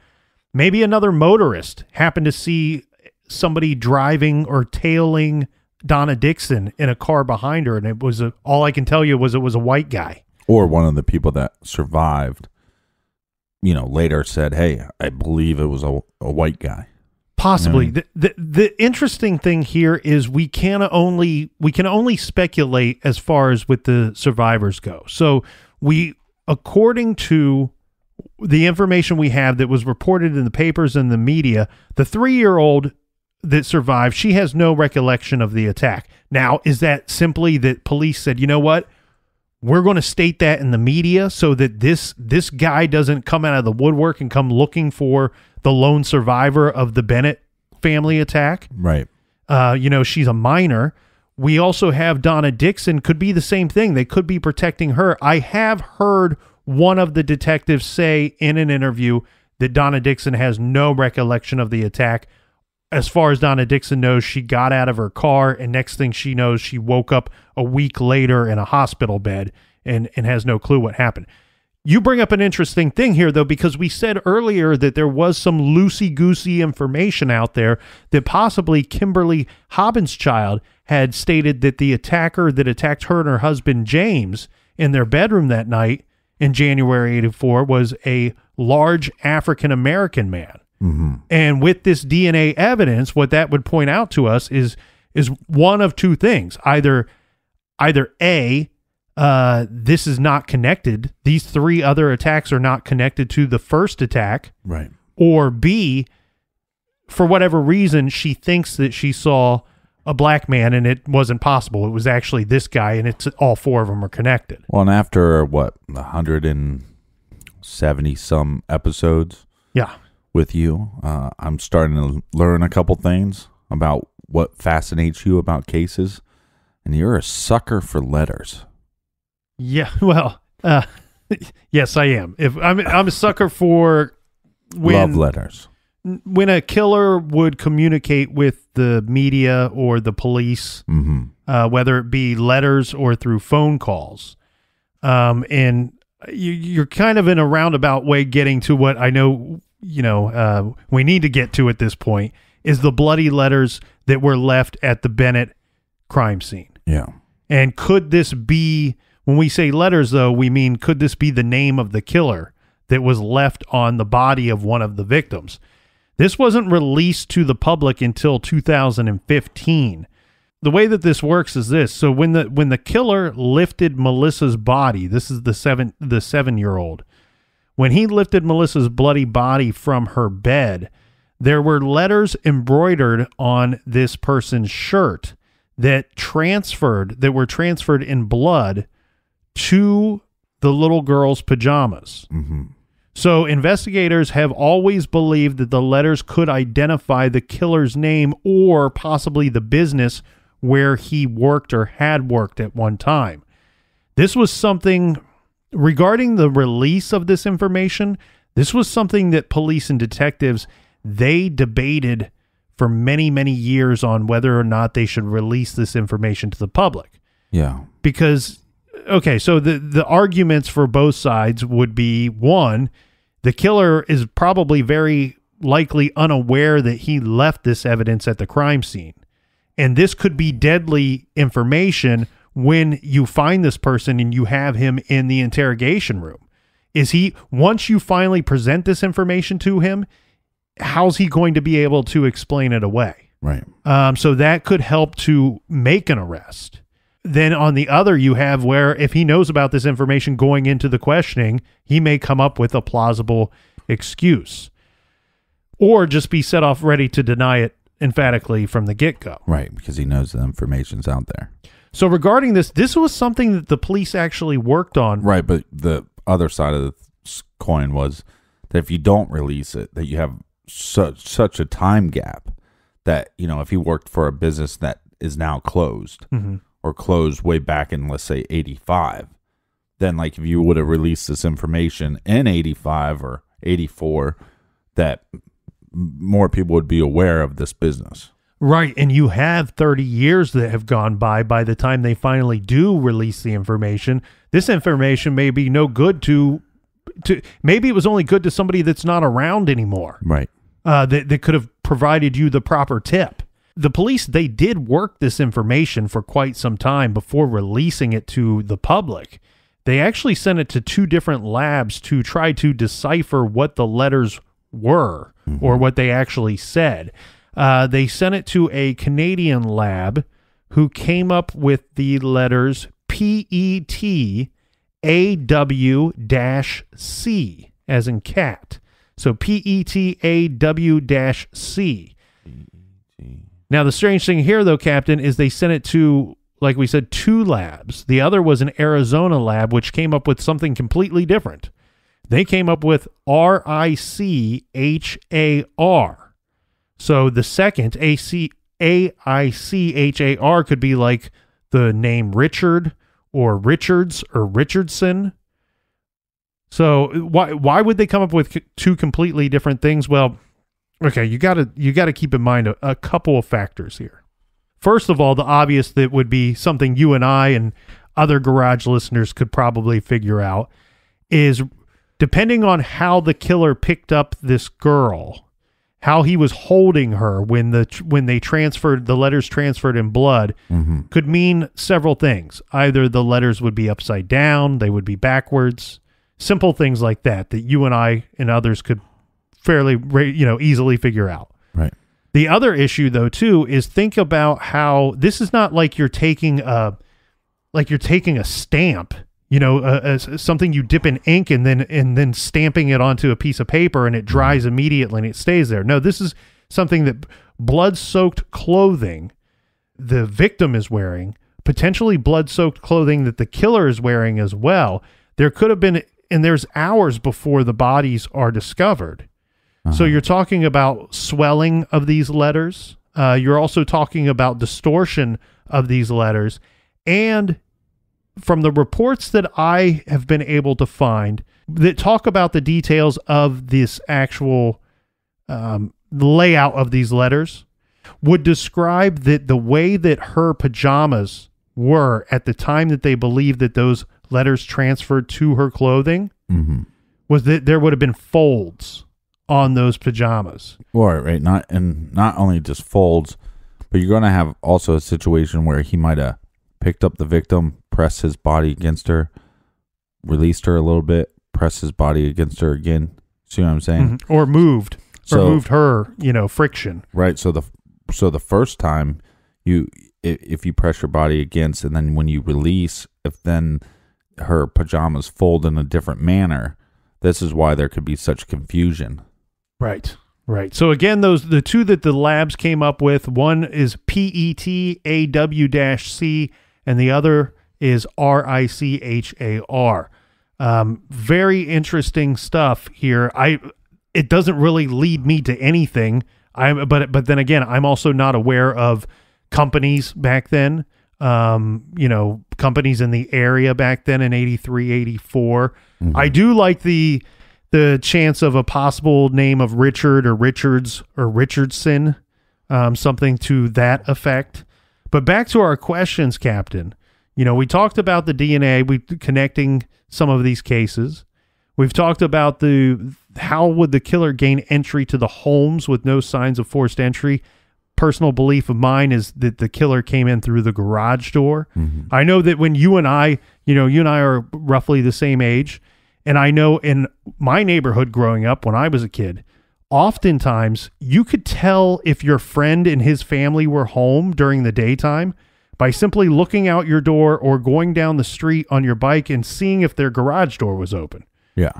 maybe another motorist happened to see somebody driving or tailing Donna Dixon in a car behind her, and it was all I can tell you was it was a white guy. Or one of the people that survived, later said, hey, I believe it was a white guy. Possibly. The interesting thing here is we can only speculate as far as with the survivors go. So according to the information we have that was reported in the papers and the media, the 3-year-old that survived, she has no recollection of the attack. Now, is that simply that police said, you know what? We're going to state that in the media so that this guy doesn't come out of the woodwork and come looking for the lone survivor of the Bennett family attack. Right. She's a minor. We also have Donna Dixon. Could be the same thing. They could be protecting her. I have heard one of the detectives say in an interview that Donna Dixon has no recollection of the attack. As far as Donna Dixon knows, she got out of her car, and next thing she knows, she woke up a week later in a hospital bed and has no clue what happened. You bring up an interesting thing here, though, because we said earlier that there was some loosey-goosey information out there that possibly Kimberly Hobbins' had stated that the attacker that attacked her and her husband, James, in their bedroom that night in January 1984 was a large African-American man. Mm-hmm. And with this DNA evidence, what that would point out to us is one of two things. Either A, this is not connected. These 3 other attacks are not connected to the first attack. Right. Or B, for whatever reason, she thinks that she saw a black man and it wasn't possible. It was actually this guy, and it's all 4 of them are connected. Well, and after 170 some episodes. Yeah. With you, I'm starting to learn a couple things about what fascinates you about cases, and you're a sucker for letters. Yeah, well, yes, I am. I'm a sucker for love letters. When a killer would communicate with the media or the police, mm-hmm. whether it be letters or through phone calls, and you're kind of in a roundabout way getting to what I know. We need to get to at this point is the bloody letters that were left at the Bennett crime scene. Yeah. And could this be, when we say letters though, we mean, could this be the name of the killer that was left on the body of one of the victims? This wasn't released to the public until 2015. The way that this works is this. So when the killer lifted Melissa's body, this is the 7-year-old, when he lifted Melissa's bloody body from her bed, there were letters embroidered on this person's shirt that were transferred in blood to the little girl's pajamas. Mm-hmm. So investigators have always believed that the letters could identify the killer's name or possibly the business where he worked or had worked at one time. This was something... Regarding the release of this information, this was something that police and detectives, they debated for many, many years on whether or not they should release this information to the public. Yeah. Because okay, so the arguments for both sides would be, one, the killer is probably very likely unaware that he left this evidence at the crime scene. And this could be deadly information when you find this person and you have him in the interrogation room. Once you finally present this information to him, how's he going to be able to explain it away? Right. So that could help to make an arrest. Then on the other, you have where if he knows about this information going into the questioning, he may come up with a plausible excuse or just be set off ready to deny it emphatically from the get-go. Right, because he knows the information's out there. So regarding this was something that the police actually worked on. Right, but the other side of the coin was that if you don't release it, that you have such a time gap that, you know, if he worked for a business that is now closed or closed way back in, let's say, 85, then like if you would have released this information in 85 or 84, that more people would be aware of this business. Right, and you have 30 years that have gone by the time they finally do release the information. This information may be no good to maybe it was only good to somebody that's not around anymore. Right. That could have provided you the proper tip. The police, they did work this information for quite some time before releasing it to the public. They actually sent it to 2 different labs to try to decipher what the letters were or what they actually said. They sent it to a Canadian lab who came up with the letters PETAW-C as in cat. So PETAW-C. Now, the strange thing here, though, Captain, is they sent it to, like we said, 2 labs. The other was an Arizona lab, which came up with something completely different. They came up with RICHAR. So the second, AICHAR, could be like the name Richard or Richards or Richardson. So why would they come up with 2 completely different things? Well, okay, you got to keep in mind a couple of factors here. First of all, the obvious that would be something you and I and other garage listeners could probably figure out is depending on how the killer picked up this girl, how he was holding her when they transferred the letters transferred in blood could mean several things. Either the letters would be upside down, they would be backwards, simple things like that you and I and others could fairly easily figure out. Right. The other issue though too is think about how this is not like you're taking a stamp, something you dip in ink and then stamping it onto a piece of paper and it dries immediately and it stays there. No, this is something that blood-soaked clothing the victim is wearing, potentially blood-soaked clothing that the killer is wearing as well. There could have been, and there's hours before the bodies are discovered. So you're talking about swelling of these letters. You're also talking about distortion of these letters. And from the reports that I have been able to find that talk about the details of this actual layout of these letters would describe that the way that her pajamas were at the time that they believed that those letters transferred to her clothing was that there would have been folds on those pajamas. Right. Not only just folds, but you're going to have also a situation where he might have picked up the victim, pressed his body against her, released her a little bit, pressed his body against her again. See what I'm saying? Or moved her, friction. Right. So the first time if you press your body against, and then when you release, if then her pajamas fold in a different manner, this is why there could be such confusion. Right. So again, the 2 that the labs came up with, one is PETAW-C and the other is RICHAR. Very interesting stuff here. It doesn't really lead me to anything. But then again, I'm also not aware of companies back then. Companies in the area back then in 83, 84. I do like the chance of a possible name of Richard or Richards or Richardson, something to that effect. But back to our questions, Captain. We talked about the DNA, connecting some of these cases. We've talked about how would the killer gain entry to the homes with no signs of forced entry. Personal belief of mine is that the killer came in through the garage door. Mm-hmm. I know that when you and I are roughly the same age, and I know in my neighborhood growing up when I was a kid, oftentimes you could tell if your friend and his family were home during the daytime by simply looking out your door or going down the street on your bike and seeing if their garage door was open. Yeah.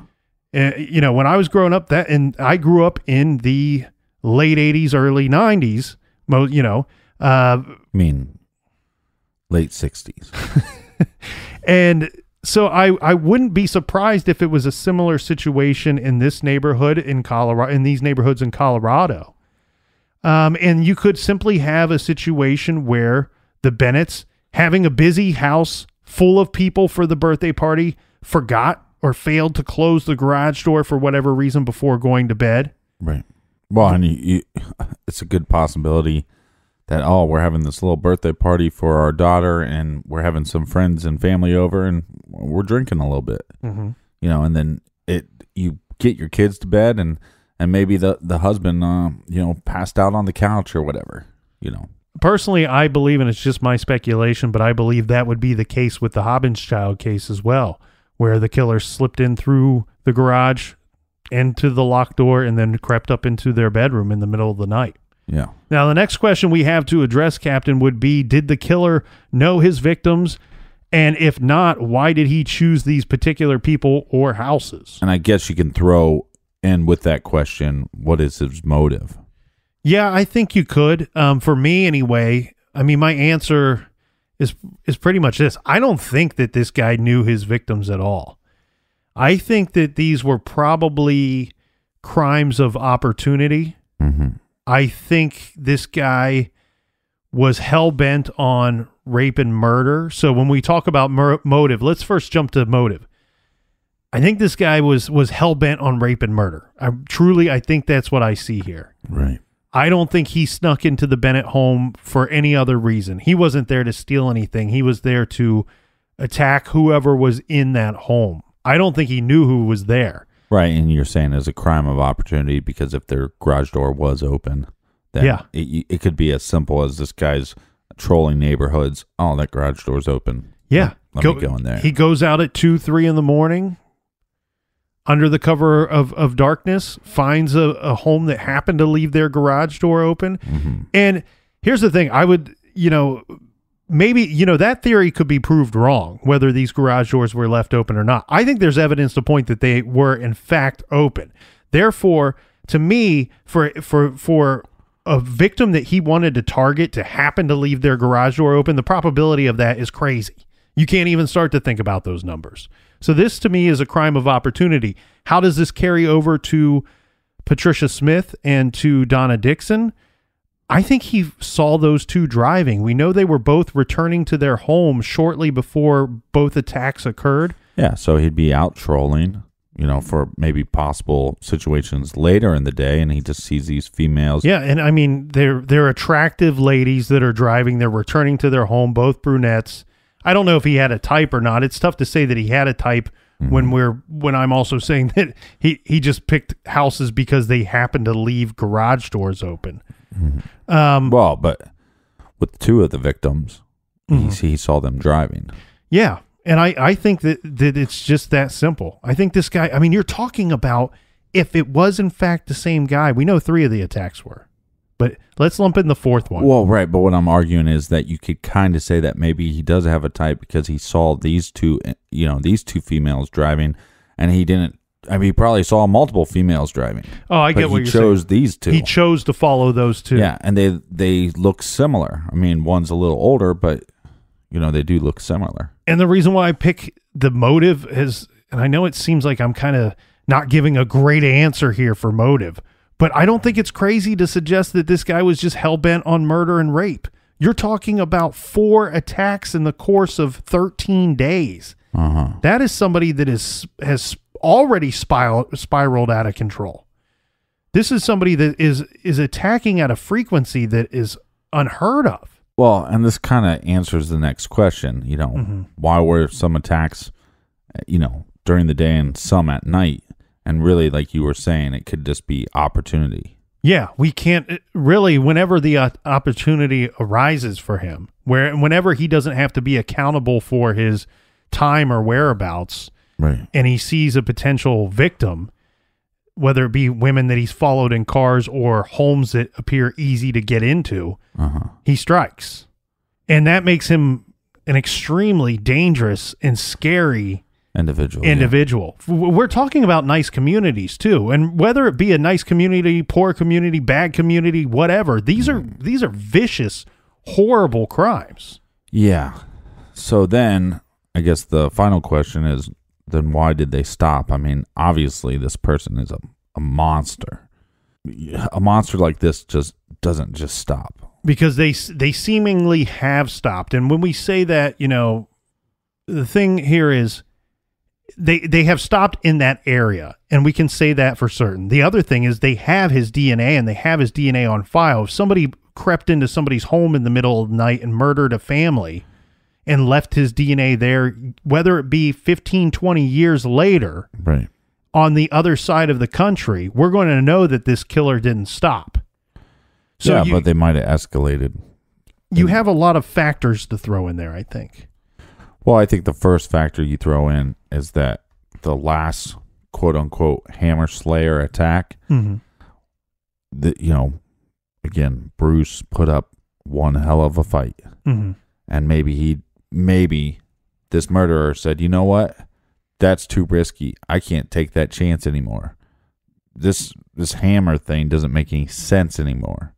When I was growing up, and I grew up in the late 80s, early 90s, late 60s. And so I wouldn't be surprised if it was a similar situation in this neighborhood in Colorado, in these neighborhoods in Colorado. And you could simply have a situation where the Bennetts, having a busy house full of people for the birthday party, forgot or failed to close the garage door for whatever reason before going to bed. Right. Well, and it's a good possibility that, we're having this little birthday party for our daughter, and we're having some friends and family over, and we're drinking a little bit. Mm-hmm. And then you get your kids to bed, and maybe the husband, passed out on the couch or whatever. Personally, I believe, and it's just my speculation, but I believe that would be the case with the Hobbins-Child case as well, where the killer slipped in through the garage into the locked door and then crept up into their bedroom in the middle of the night. Yeah. Now, the next question we have to address, Captain, would be, did the killer know his victims? And if not, why did he choose these particular people or houses? And I guess you can throw in with that question, what is his motive? Yeah, I think you could. For me, anyway, my answer is pretty much this. I don't think that this guy knew his victims at all. I think that these were probably crimes of opportunity. Mm-hmm. I think this guy was hell-bent on rape and murder. So when we talk about motive, let's first jump to motive. I think this guy was hell-bent on rape and murder. I think that's what I see here. Right. I don't think he snuck into the Bennett home for any other reason. He wasn't there to steal anything. He was there to attack whoever was in that home. I don't think he knew who was there. Right, and you're saying it's a crime of opportunity because if their garage door was open, then it could be as simple as this guy's trolling neighborhoods. Oh, that garage door's open. Yeah. Let me go in there. He goes out at 2, 3 in the morning under the cover of darkness, finds a home that happened to leave their garage door open. Mm-hmm. And here's the thing. I would, maybe, that theory could be proved wrong, whether these garage doors were left open or not. I think there's evidence to point that they were, in fact, open. Therefore, to me, for a victim that he wanted to target to happen to leave their garage door open, the probability of that is crazy. You can't even start to think about those numbers. So this, to me, is a crime of opportunity. How does this carry over to Patricia Smith and to Donna Dixon? I think he saw those two driving. We know they were both returning to their home shortly before both attacks occurred. Yeah, so he'd be out trolling, for maybe possible situations later in the day, and he just sees these females. Yeah, and they're attractive ladies that are driving. They're returning to their home, both brunettes. I don't know if he had a type or not. It's tough to say that he had a type when I'm also saying that he just picked houses because they happened to leave garage doors open. Mm-hmm. But with two of the victims, he saw them driving. Yeah, and I think that it's just that simple. I think this guy, you're talking about if it was in fact the same guy. We know 3 of the attacks were. But let's lump in the 4th one. Well, right. But what I'm arguing is that you could kind of say that maybe he does have a type because he saw these two females driving, and he didn't. He probably saw multiple females driving. Oh, I get what you're saying. He chose these two. He chose to follow those two. Yeah, and they look similar. One's a little older, but they do look similar. And the reason why I pick the motive is, and I know it seems like I'm kind of not giving a great answer here for motive, but I don't think it's crazy to suggest that this guy was just hell-bent on murder and rape. You're talking about 4 attacks in the course of 13 days. Uh-huh. That is somebody that has already spiraled out of control. This is somebody that is attacking at a frequency that is unheard of. Well, and this kind of answers the next question, why were some attacks, during the day and some at night? And really, like you were saying, it could just be opportunity. Yeah, we can't really, whenever the opportunity arises for him, whenever he doesn't have to be accountable for his time or whereabouts, right, and he sees a potential victim, whether it be women that he's followed in cars or homes that appear easy to get into, he strikes. And that makes him an extremely dangerous and scary individual. Yeah. We're talking about nice communities too, and whether it be a nice community, poor community, bad community, whatever, these are vicious, horrible crimes. Yeah. So then I guess the final question is, then why did they stop? I mean, obviously this person is a monster. A monster like this just doesn't just stop. Because they seemingly have stopped. And when we say that, the thing here is they have stopped in that area, and we can say that for certain. The other thing is they have his DNA, and they have his DNA on file. If somebody crept into somebody's home in the middle of the night and murdered a family and left his DNA there, whether it be 15, 20 years later, right, on the other side of the country, we're going to know that this killer didn't stop. So yeah, but they might have escalated. You have a lot of factors to throw in there, I think. Well, I think the first factor you throw in is that the last quote-unquote hammer slayer attack, again, Bruce put up one hell of a fight. And maybe this murderer said, you know what? That's too risky. I can't take that chance anymore. This hammer thing doesn't make any sense anymore.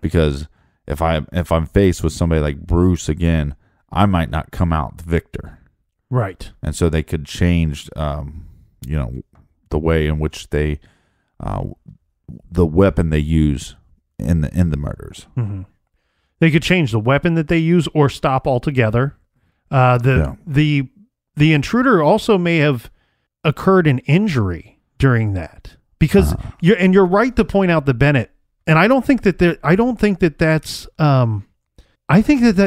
Because if I'm faced with somebody like Bruce again, I might not come out the victor. Right. And so they could change, the way in which they, the weapon they use in the murders. They could change the weapon that they use or stop altogether. The intruder also may have occurred an injury during that, because you're right to point out the Bennett. And I think that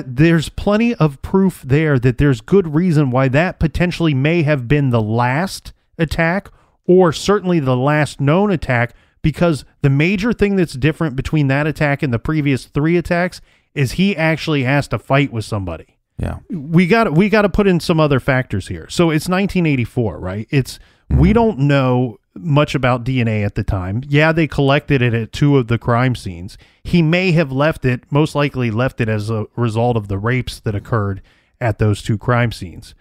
there's plenty of proof there that there's good reason why that potentially may have been the last attack, or certainly the last known attack, because the major thing that's different between that attack and the previous 3 attacks is he actually has to fight with somebody. Yeah. We got to put in some other factors here. So it's 1984, right? We don't know much about DNA at the time. Yeah, they collected it at 2 of the crime scenes. He may have most likely left it as a result of the rapes that occurred at those 2 crime scenes.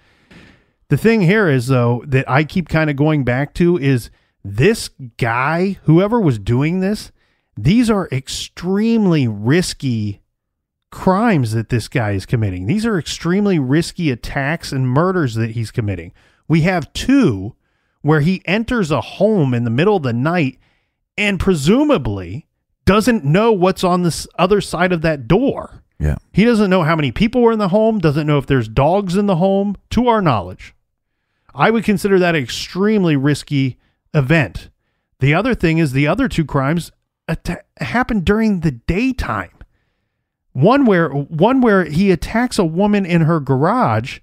The thing here is, though, that I keep kind of going back to is this guy, whoever was doing this, these are extremely risky crimes that this guy is committing. These are extremely risky attacks and murders that he's committing. We have 2 where he enters a home in the middle of the night and presumably doesn't know what's on this other side of that door. Yeah. He doesn't know how many people were in the home, doesn't know if there's dogs in the home, to our knowledge. I would consider that an extremely risky event. The other thing is the other 2 crimes happened during the daytime. One where he attacks a woman in her garage.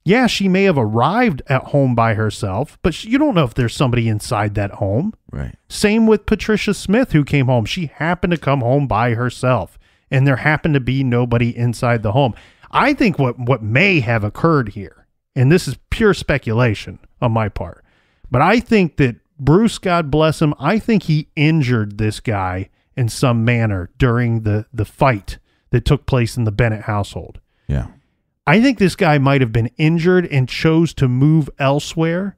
Yeah, she may have arrived at home by herself, but you don't know if there's somebody inside that home. Right. Same with Patricia Smith, who came home. She happened to come home by herself, and there happened to be nobody inside the home. I think what may have occurred here, and this is pure speculation on my part, but I think that Bruce, God bless him, I think he injured this guy in some manner during the fight that took place in the Bennett household. Yeah. I think this guy might have been injured and chose to move elsewhere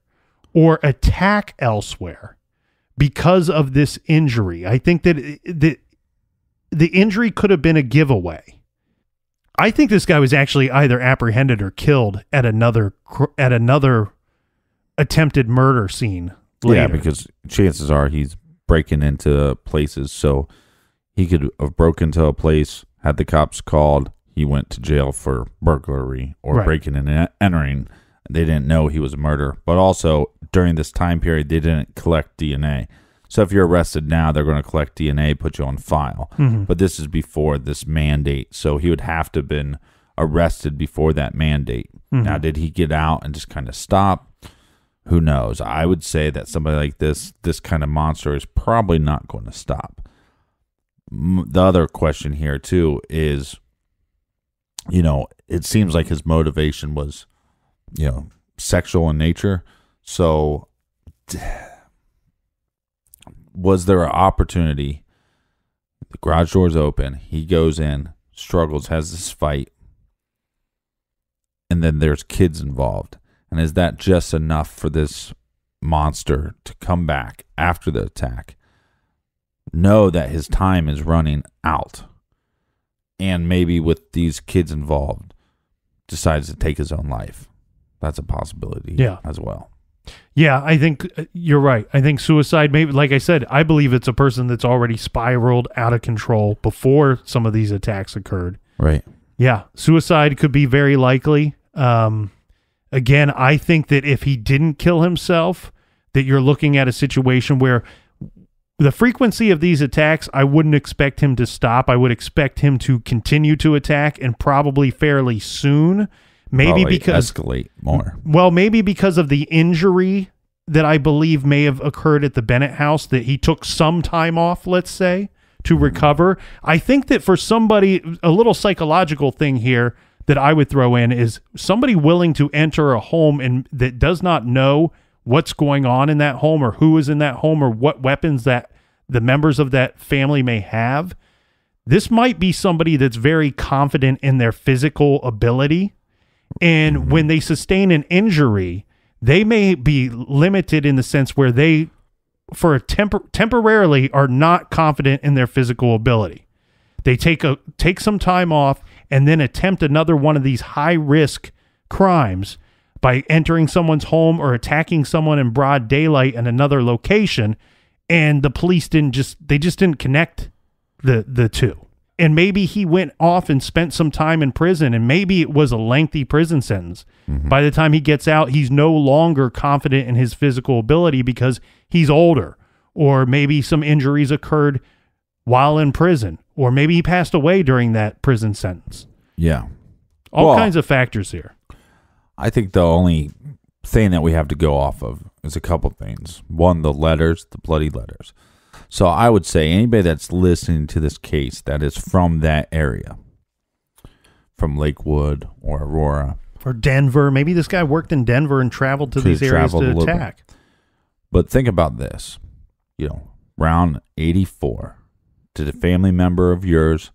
or attack elsewhere because of this injury. I think that the injury could have been a giveaway. I think this guy was actually either apprehended or killed at another attempted murder scene later. Yeah, because chances are he's breaking into places, so he could have broken into a place, had the cops called. He went to jail for burglary or breaking and entering. They didn't know he was a murderer. But also, during this time period, they didn't collect DNA. So if you're arrested now, they're going to collect DNA, put you on file. Mm-hmm. But this is before this mandate, so he would have to have been arrested before that mandate. Mm-hmm. Now, did he get out and just kind of stop? Who knows? I would say that somebody like this kind of monster is probably not going to stop. The other question here, too, is, it seems like his motivation was, sexual in nature. So was there an opportunity? The garage door's open. He goes in, struggles, has this fight, and then there's kids involved. And is that just enough for this monster to come back after the attack, know that his time is running out, and maybe with these kids involved, decides to take his own life? That's a possibility as well. Yeah, I think you're right. I think suicide, maybe, like I said, I believe it's a person that's already spiraled out of control before some of these attacks occurred. Right. Yeah, suicide could be very likely. Again, I think that if he didn't kill himself, that you're looking at a situation where the frequency of these attacks, I wouldn't expect him to stop. I would expect him to continue to attack, and probably fairly soon. Maybe Probably because escalate more. Well, maybe because of the injury that I believe may have occurred at the Bennett house, that he took some time off, let's say, to recover. I think that for somebody, a little psychological thing here that I would throw in is somebody willing to enter a home and that does not know what's going on in that home, or who is in that home, or what weapons that the members of that family may have. This might be somebody that's very confident in their physical ability. And when they sustain an injury, they may be limited in the sense where they, temporarily, are not confident in their physical ability. They take some time off and then attempt another one of these high-risk crimes by entering someone's home or attacking someone in broad daylight in another location, and the police didn't connect the two. And maybe he went off and spent some time in prison, and maybe it was a lengthy prison sentence. Mm-hmm. By the time he gets out, he's no longer confident in his physical ability because he's older, or maybe some injuries occurred while in prison, or maybe he passed away during that prison sentence. Yeah. All kinds of factors here. I think the only thing that we have to go off of is a couple things. One, the letters, the bloody letters. So I would say anybody that's listening to this case that is from that area, from Lakewood or Aurora. Or Denver. Maybe this guy worked in Denver and traveled to these areas to attack. But think about this. Round 84. Did a family member of yours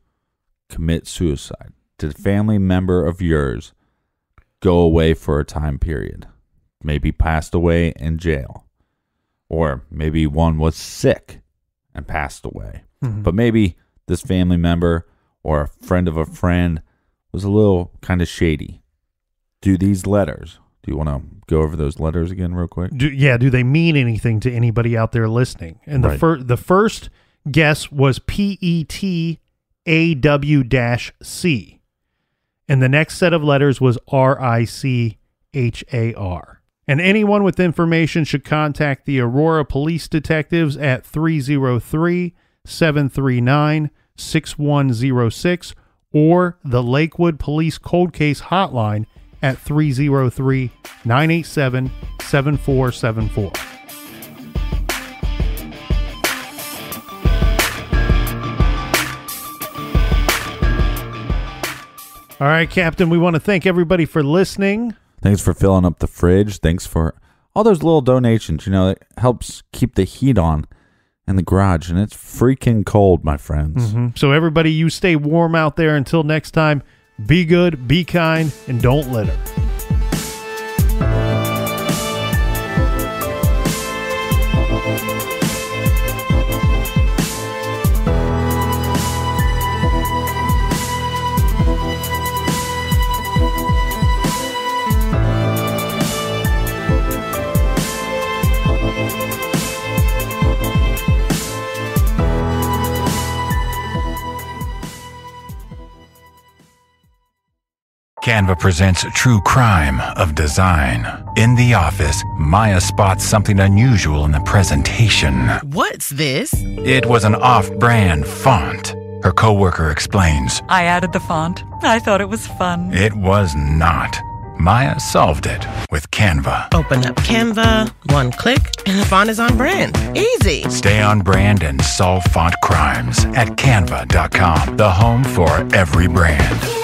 commit suicide? Did a family member of yours go away for a time period? Maybe passed away in jail. Or maybe one was sick and passed away. Mm-hmm. But maybe this family member or a friend of a friend was a little kind of shady. Do these letters, do you want to go over those letters again real quick? Do they mean anything to anybody out there listening? And the first guess was PETAW-C. And the next set of letters was RICHAR. And anyone with information should contact the Aurora Police Detectives at 303-739-6106 or the Lakewood Police Cold Case Hotline at 303-987-7474. All right, Captain, we want to thank everybody for listening. Thanks for filling up the fridge. Thanks for all those little donations. It helps keep the heat on in the garage, and it's freaking cold, my friends. Mm-hmm. So everybody, you stay warm out there. Until next time, be good, be kind, and don't litter. Canva presents true crime of design. In the office, Maya spots something unusual in the presentation. What's this? It was an off-brand font. Her coworker explains. I added the font. I thought it was fun. It was not. Maya solved it with Canva. Open up Canva, one click, and the font is on brand. Easy. Stay on brand and solve font crimes at canva.com, the home for every brand.